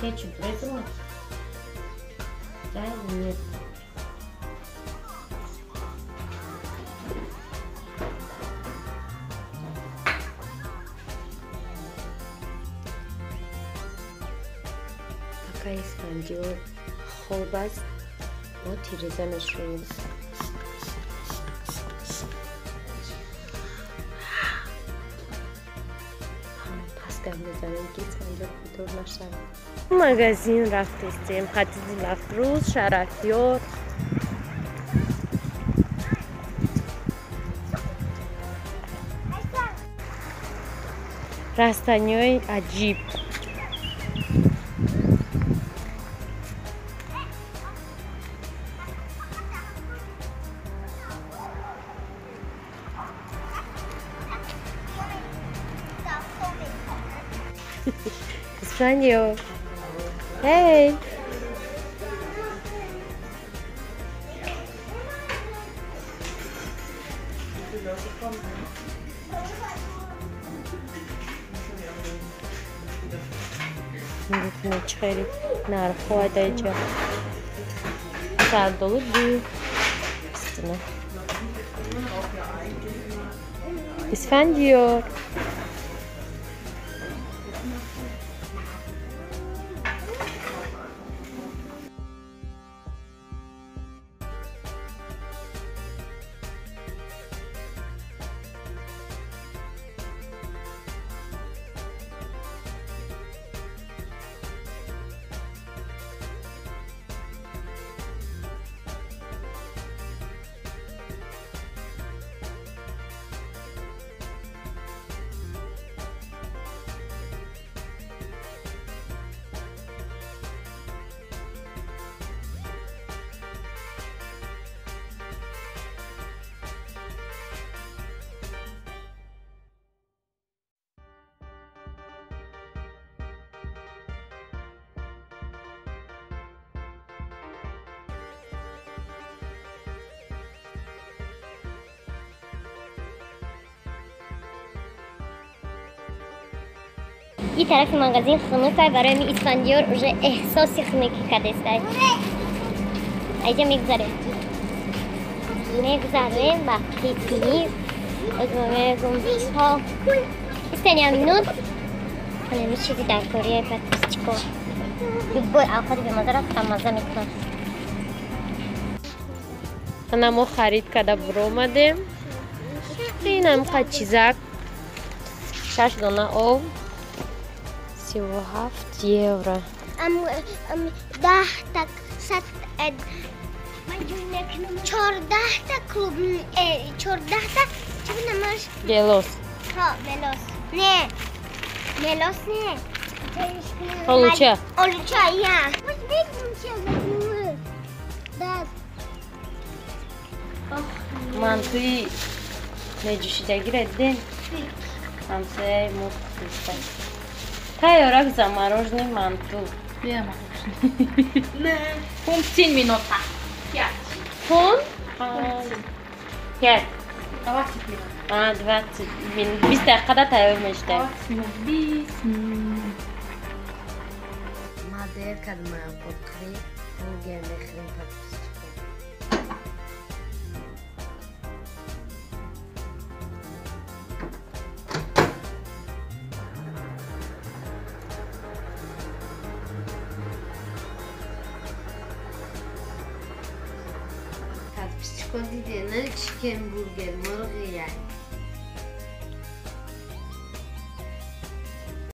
Ketchup, rezo. Нет. Пока испандил холбас, вот и резанешь его. مغازین رفتیم خطیزی لفروز شرفیار رستنیای عجیب Espanhol. Hey. میتونه خیلی نرخواه اینجا سردالو دی üstüne İsfendiyar این طرف مغازین خنوکه برای اسفندیار уже احساسی خنوکی کدسته اینجا میگذاریم با پیپی گمبیز ها استنی امینون همه چیزی در کوریه پتیسچیکو بول اوقات به مزار رفتم مزه میکنم انا ما خرید کده برو اومدیم این هم قد چیزک 6 دونه آب 37 یورو 10 تا 14 تا клуб 14 تا چی نماش گلوس ها ملوس نه ملوس نه Oluça. Oluça ya. Mantıyı meclisde girdin. Hamse mutlusta. Tayorak za мороженое манту. Я мороженое. Пункт 10 минут. 5. Пункт? 5. 20 минут. 20 минут. 20 dakikada tayormuştu. 20 minut. Madem kadma potri, bu gelmekle patlıcan. Patlıcan değil, ne chicken burger, مرغ yani.